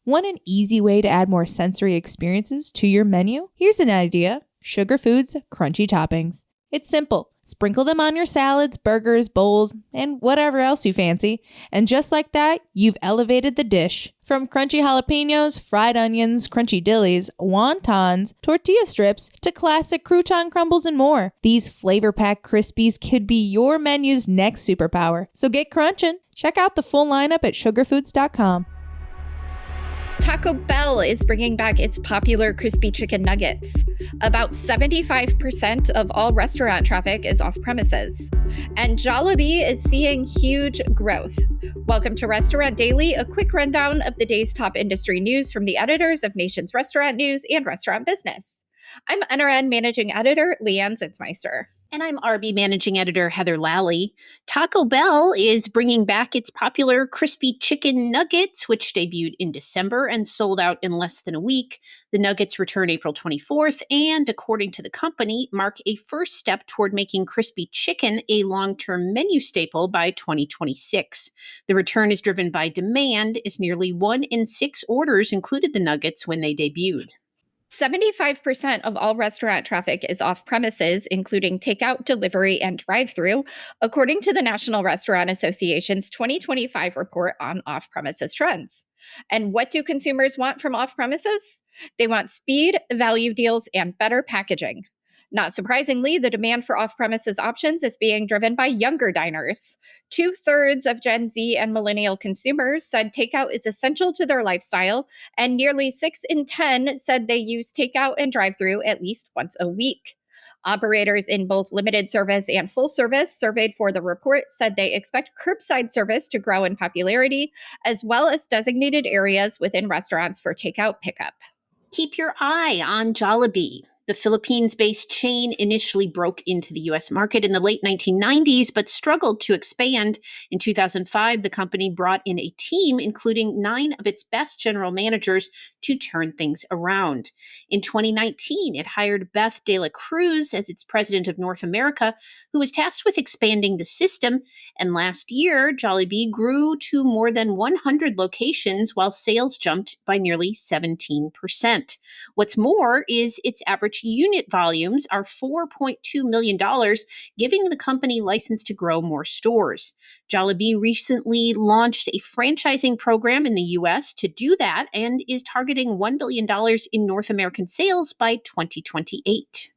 Want an easy way to add more sensory experiences to your menu? Here's an idea. Sugar Foods Crunchy Toppings. It's simple. Sprinkle them on your salads, burgers, bowls, and whatever else you fancy. And just like that, you've elevated the dish. From crunchy jalapenos, fried onions, crunchy dillies, wontons, tortilla strips, to classic crouton crumbles and more. These flavor-packed Crispies could be your menu's next superpower. So get crunching. Check out the full lineup at sugarfoods.com. Taco Bell is bringing back its popular crispy chicken nuggets. About 75% of all restaurant traffic is off-premises. And Jollibee is seeing huge growth. Welcome to Restaurant Daily, a quick rundown of the day's top industry news from the editors of Nation's Restaurant News and Restaurant Business. I'm NRN Managing Editor Leanne Zinsmeister. And I'm RB Managing Editor Heather Lally. Taco Bell is bringing back its popular crispy chicken nuggets, which debuted in December and sold out in less than a week. The nuggets return April 24th and, according to the company, mark a first step toward making crispy chicken a long-term menu staple by 2026. The return is driven by demand, as nearly 1 in 6 orders included the nuggets when they debuted. 75% of all restaurant traffic is off-premises, including takeout, delivery, and drive-thru, according to the National Restaurant Association's 2025 report on off-premises trends. And what do consumers want from off-premises? They want speed, value deals, and better packaging. Not surprisingly, the demand for off-premises options is being driven by younger diners. 2/3 of Gen Z and millennial consumers said takeout is essential to their lifestyle, and nearly 6 in 10 said they use takeout and drive-thru at least once a week. Operators in both limited service and full service surveyed for the report said they expect curbside service to grow in popularity, as well as designated areas within restaurants for takeout pickup. Keep your eye on Jollibee. The Philippines-based chain initially broke into the U.S. market in the late 1990s, but struggled to expand. In 2005, the company brought in a team, including 9 of its best general managers, to turn things around. In 2019, it hired Beth De La Cruz as its president of North America, who was tasked with expanding the system. And last year, Jollibee grew to more than 100 locations, while sales jumped by nearly 17%. What's more is its average unit volumes are $4.2 million, giving the company license to grow more stores. Jollibee recently launched a franchising program in the U.S. to do that and is targeting $1 billion in North American sales by 2028.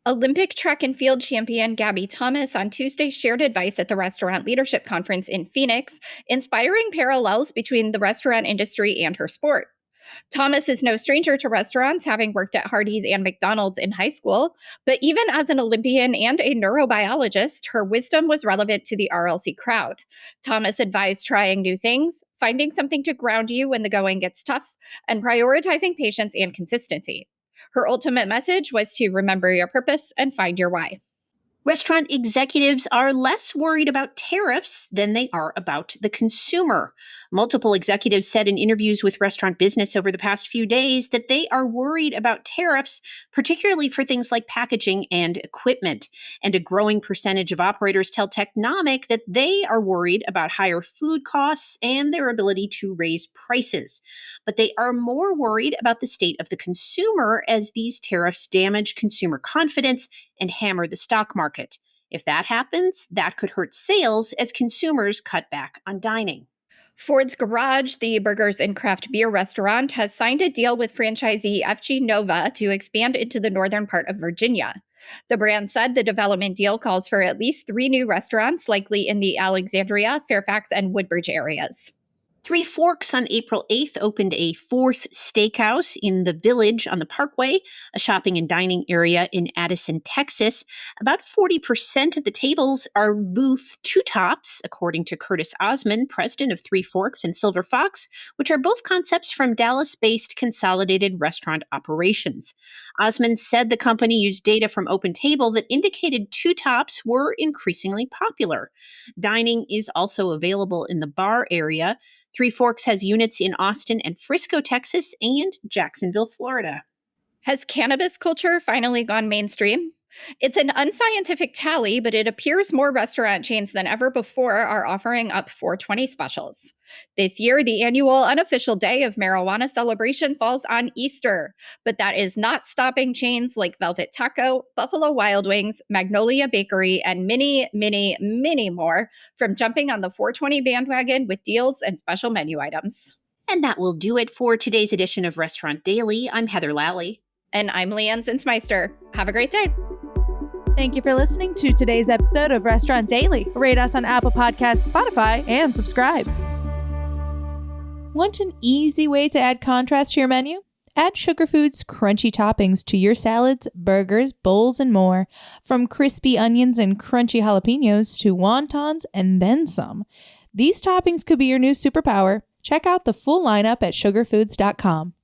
Olympic track and field champion Gabby Thomas on Tuesday shared advice at the Restaurant Leadership Conference in Phoenix, inspiring parallels between the restaurant industry and her sport. Thomas is no stranger to restaurants, having worked at Hardee's and McDonald's in high school, but even as an Olympian and a neurobiologist, her wisdom was relevant to the RLC crowd. Thomas advised trying new things, finding something to ground you when the going gets tough, and prioritizing patience and consistency. Her ultimate message was to remember your purpose and find your why. Restaurant executives are less worried about tariffs than they are about the consumer. Multiple executives said in interviews with Restaurant Business over the past few days that they are worried about tariffs, particularly for things like packaging and equipment. And a growing percentage of operators tell Technomic that they are worried about higher food costs and their ability to raise prices. But they are more worried about the state of the consumer, as these tariffs damage consumer confidence and hammer the stock market. If that happens, that could hurt sales as consumers cut back on dining. Ford's Garage, the burgers and craft beer restaurant, has signed a deal with franchisee FG Nova to expand into the northern part of Virginia. The brand said the development deal calls for at least 3 new restaurants, likely in the Alexandria, Fairfax, and Woodbridge areas. Three Forks on April 8th opened a 4th steakhouse in the Village on the Parkway, a shopping and dining area in Addison, Texas. About 40% of the tables are booth 2 tops, according to Curtis Osmond, president of Three Forks and Silver Fox, which are both concepts from Dallas-based Consolidated Restaurant Operations. Osmond said the company used data from OpenTable that indicated 2 tops were increasingly popular. Dining is also available in the bar area. Three Forks has units in Austin and Frisco, Texas, and Jacksonville, Florida. Has cannabis culture finally gone mainstream? It's an unscientific tally, but it appears more restaurant chains than ever before are offering up 420 specials. This year, the annual unofficial day of marijuana celebration falls on Easter, but that is not stopping chains like Velvet Taco, Buffalo Wild Wings, Magnolia Bakery, and many more from jumping on the 420 bandwagon with deals and special menu items. And that will do it for today's edition of Restaurant Daily. I'm Heather Lally. And I'm Leanne Zinsmeister. Have a great day. Thank you for listening to today's episode of Restaurant Daily. Rate us on Apple Podcasts, Spotify, and subscribe. Want an easy way to add contrast to your menu? Add Sugar Foods crunchy toppings to your salads, burgers, bowls, and more. From crispy onions and crunchy jalapenos to wontons and then some. These toppings could be your new superpower. Check out the full lineup at sugarfoods.com.